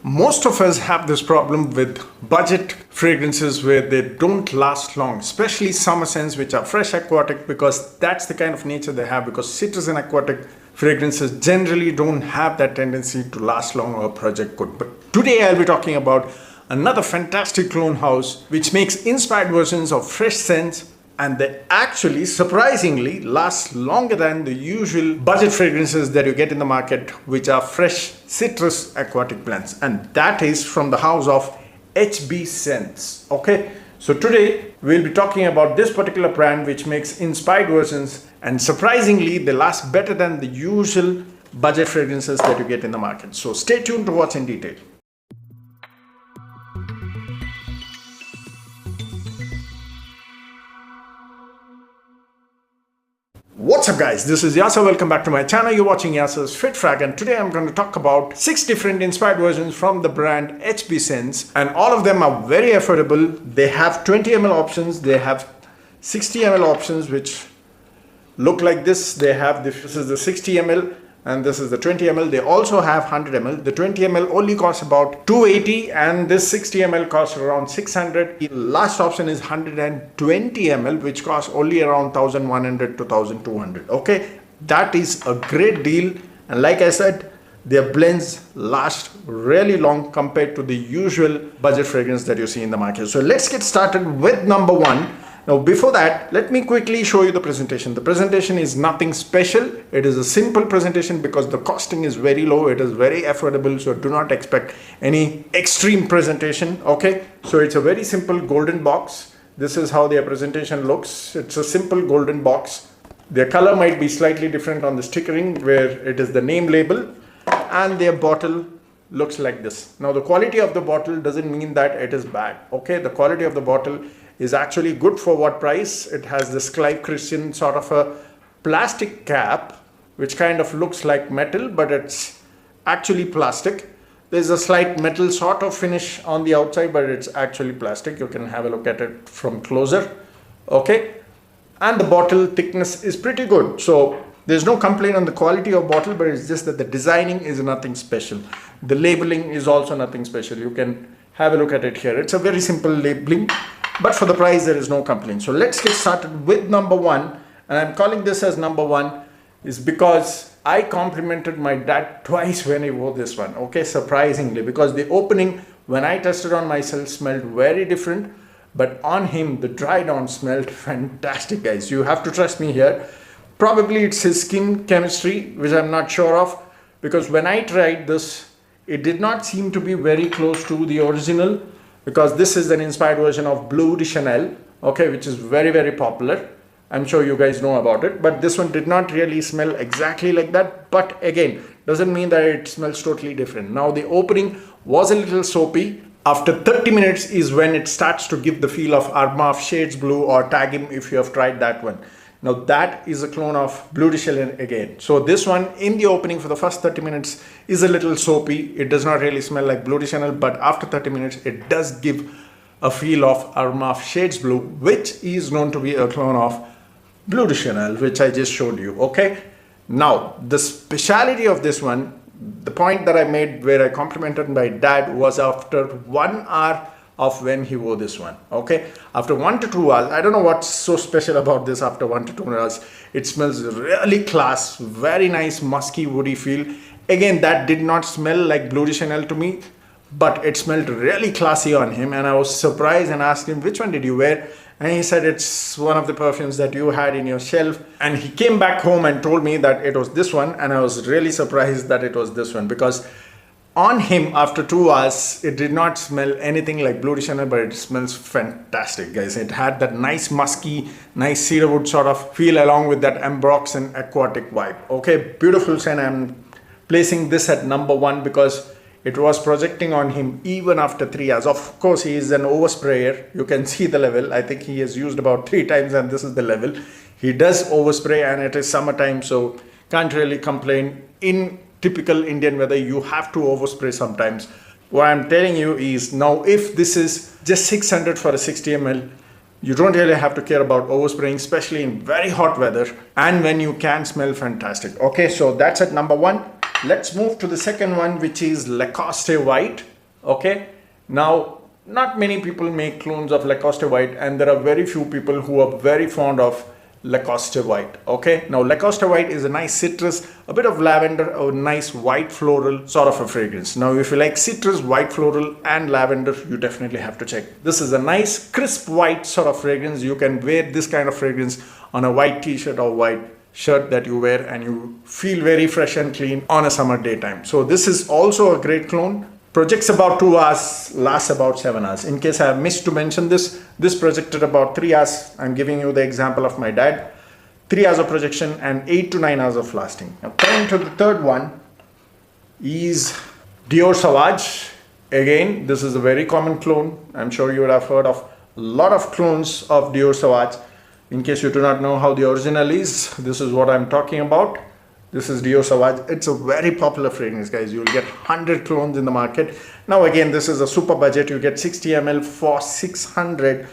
Most of us have this problem with budget fragrances where they don't last long, especially summer scents which are fresh aquatic, because that's the kind of nature they have, because citrus and aquatic fragrances generally don't have that tendency to last long or project good. But today I'll be talking about another fantastic clone house which makes inspired versions of fresh scents, and they actually surprisingly last longer than the usual budget fragrances that you get in the market, which are fresh citrus aquatic blends. And that is from the house of HB Scents. Okay, so today we'll be talking about this particular brand which makes inspired versions, and surprisingly they last better than the usual budget fragrances that you get in the market. So stay tuned to watch in detail. What's up guys, this is Yasser. Welcome back to my channel. You're watching Yasser's Fit Frag, and today I'm going to talk about 6 different inspired versions from the brand HB Scents, and all of them are very affordable. They have 20 ml options, they have 60 ml options which look like this. They have this is the 60 ml and this is the 20 ml. They also have 100 ml. The 20 ml only costs about 280 and this 60 ml costs around 600. The last option is 120 ml which costs only around 1100 to 1200. Okay, that is a great deal, and like I said, their blends last really long compared to the usual budget fragrance that you see in the market. So let's get started with number 1. Now before that, let me quickly show you the presentation. The presentation is nothing special. It is a simple presentation because the costing is very low. It is very affordable, so do not expect any extreme presentation. Okay, so it's a very simple golden box. This is how their presentation looks. It's a simple golden box. Their color might be slightly different on the stickering where it is the name label, and their bottle looks like this. Now the quality of the bottle doesn't mean that it is bad. Okay, the quality of the bottle is actually good for what price. It has this Clive Christian sort of a plastic cap which kind of looks like metal, but it's actually plastic. There's a slight metal sort of finish on the outside, but it's actually plastic. You can have a look at it from closer. Okay, and the bottle thickness is pretty good, so there's no complaint on the quality of bottle, but it's just that the designing is nothing special. The labeling is also nothing special. You can have a look at it here. It's a very simple labeling, but for the price there is no complaint. So let's get started with number 1, and I'm calling this as number 1 is because I complimented my dad twice when he wore this one. Okay, surprisingly, because the opening when I tested on myself smelled very different, but on him the dried on smelled fantastic, guys. You have to trust me here. Probably it's his skin chemistry which I'm not sure of, because when I tried this it did not seem to be very close to the original, because this is an inspired version of Bleu de Chanel, okay, which is very, very popular. I'm sure you guys know about it, but this one did not really smell exactly like that. But again, doesn't mean that it smells totally different. Now the opening was a little soapy. After 30 minutes is when it starts to give the feel of Arma of Shades Blue or Tag Him if you have tried that one. Now that is a clone of Bleu de Chanel again. So this one in the opening for the first 30 minutes is a little soapy. It does not really smell like Bleu de Chanel, but after 30 minutes it does give a feel of Arma of Shades Blue, which is known to be a clone of Bleu de Chanel, which I just showed you. Okay, now the speciality of this one, the point that I made where I complimented my dad, was after 1 hour of when he wore this one. Okay, after 1 to 2 hours, I don't know what's so special about this. After 1 to 2 hours it smells really class, very nice musky woody feel. Again, that did not smell like Bleu de Chanel to me, but it smelled really classy on him, and I was surprised and asked him, which one did you wear? And he said it's one of the perfumes that you had in your shelf, and he came back home and told me that it was this one, and I was really surprised that it was this one, because on him after 2 hours it did not smell anything like Bleu de Chanel, but it smells fantastic, guys. It had that nice musky, nice cedarwood sort of feel along with that ambrox and aquatic vibe. Okay, beautiful scent. I'm placing this at number 1 because it was projecting on him even after 3 hours. Of course, he is an oversprayer. You can see the level. I think he has used about 3 times and this is the level. He does overspray, and it is summertime, so can't really complain. In typical Indian weather, you have to overspray sometimes. What I'm telling you is, now if this is just 600 for a 60 ml, you don't really have to care about overspraying, especially in very hot weather and when you can smell fantastic. Okay, so that's at number 1. Let's move to the second one, which is Lacoste White. Okay, now not many people make clones of Lacoste White, and there are very few people who are very fond of Lacoste White. Okay, now Lacoste White is a nice citrus, a bit of lavender, a nice white floral sort of a fragrance. Now if you like citrus, white floral and lavender, you definitely have to check. This is a nice crisp white sort of fragrance. You can wear this kind of fragrance on a white t-shirt or white shirt that you wear, and you feel very fresh and clean on a summer daytime. So this is also a great clone. Projects about 2 hours, lasts about 7 hours. In case I have missed to mention this projected about 3 hours. I'm giving you the example of my dad. 3 hours of projection and 8 to 9 hours of lasting. Now coming to the third one is Dior Sauvage. Again, this is a very common clone. I'm sure you would have heard of a lot of clones of Dior Sauvage. In case you do not know how the original is, this is what I'm talking about. This is Dior Sauvage. It's a very popular fragrance, guys. You'll get 100 clones in the market. Now again, this is a super budget. You get 60 ml for 600.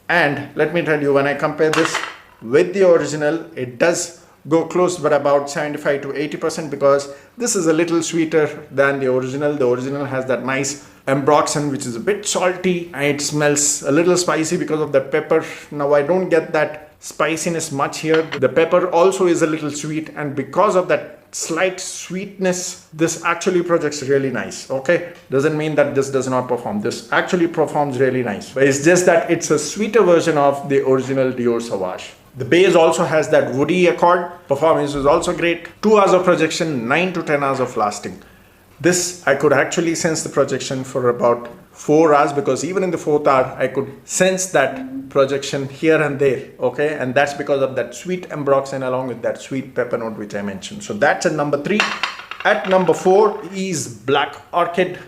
And let me tell you, when I compare this with the original, it does go close, but about 75 to 80%, because this is a little sweeter than the original. The original has that nice ambroxan, which is a bit salty, and it smells a little spicy because of the pepper. Now I don't get that spiciness much here. The pepper also is a little sweet, and because of that slight sweetness, this actually projects really nice. Okay, doesn't mean that this does not perform. This actually performs really nice, but it's just that it's a sweeter version of the original Dior Sauvage. The base also has that woody accord. Performance is also great. 2 hours of projection, 9 to 10 hours of lasting. This, I could actually sense the projection for about 4 hours, because even in the 4th hour, I could sense that projection here and there. Okay, and that's because of that sweet ambroxan along with that sweet pepper note which I mentioned. So that's at number 3. At number 4 is Black Orchid.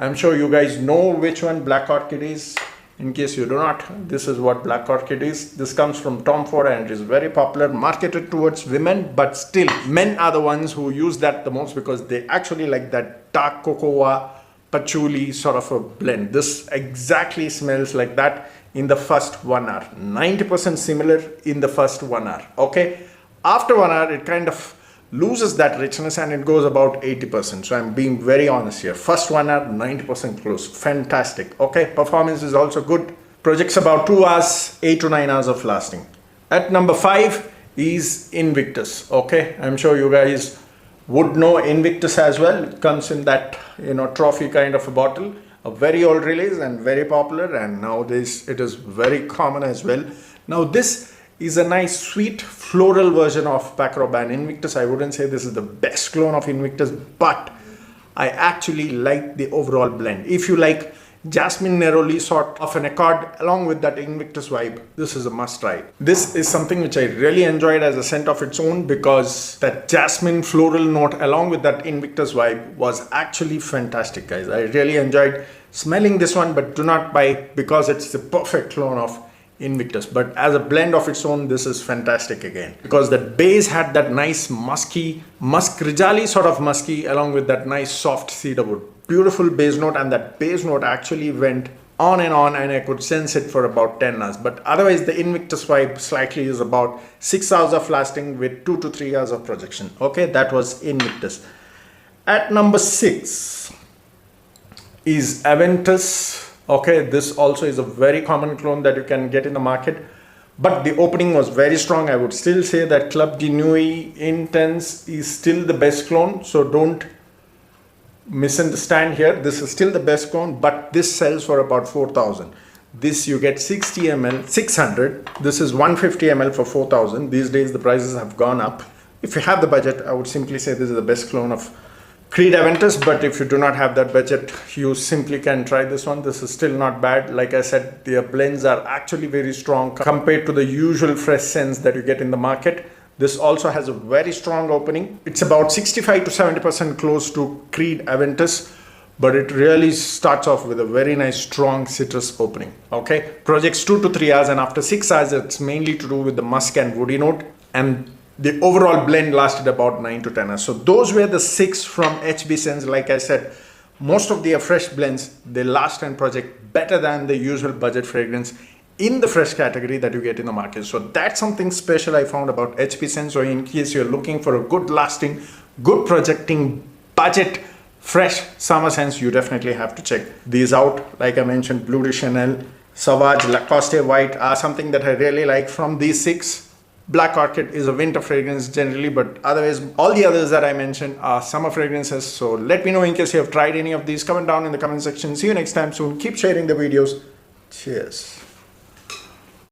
I'm sure you guys know which one Black Orchid is. In case you do not, this is what Black Orchid is. This comes from Tomford, and it is very popular, marketed towards women, but still men are the ones who use that the most, because they actually like that dark cocoa patchouli sort of a blend. This exactly smells like that in the first 1 hour. 90% similar in the first 1 hour. Okay, after 1 hour it kind of loses that richness and it goes about 80%. So I'm being very honest here. First 1 hour, 90% close. Fantastic. Okay, performance is also good. Projects about 2 hours, 8 to 9 hours of lasting. At number 5 is Invictus. Okay, I'm sure you guys would know Invictus as well. It comes in that, you know, trophy kind of a bottle. A very old release and very popular, and nowadays it is very common as well. Now this is a nice sweet floral version of Paco Rabanne Invictus. I wouldn't say this is the best clone of Invictus, but I actually like the overall blend. If you like jasmine neroli sort of an accord along with that Invictus vibe, this is a must try. This is something which I really enjoyed as a scent of its own, because that jasmine floral note along with that Invictus vibe was actually fantastic, guys. I really enjoyed smelling this one, but do not buy because it's the perfect clone of Invictus. But as a blend of its own, this is fantastic again, because that base had that nice musky, musk-rijali sort of musky along with that nice soft cedarwood. Beautiful base note, and that base note actually went on, and I could sense it for about 10 hours. But otherwise the Invictus vibe slightly is about 6 hours of lasting with 2 to 3 hours of projection. Okay, that was Invictus. At number 6 is Aventus. Okay, this also is a very common clone that you can get in the market, but the opening was very strong. I would still say that Club de Nuit Intense is still the best clone, so don't misunderstand here. This is still the best clone, but this sells for about 4,000. This you get 60 ml 600. This is 150 ml for 4,000. These days the prices have gone up. If you have the budget, I would simply say this is the best clone of Creed Aventus, but if you do not have that budget, you simply can try this one. This is still not bad. Like I said, their blends are actually very strong compared to the usual fresh scents that you get in the market. This also has a very strong opening. It's about 65 to 70% close to Creed Aventus, but it really starts off with a very nice strong citrus opening. Okay, projects 2 to 3 hours, and after 6 hours, it's mainly to do with the musk and woody note, and the overall blend lasted about 9 to 10 hours. So those were the 6 from HB SCENTS. Like I said, most of their fresh blends, they last and project better than the usual budget fragrance in the fresh category that you get in the market. So that's something special I found about HB SCENTS. So in case you're looking for a good lasting, good projecting, budget fresh summer scents, you definitely have to check these out. Like I mentioned, Bleu de Chanel, Sauvage, Lacoste White are something that I really like from these 6. Black Orchid is a winter fragrance generally, but otherwise all the others that I mentioned are summer fragrances. So let me know in case you have tried any of these. Comment down in the comment section. See you next time soon. Keep sharing the videos. Cheers.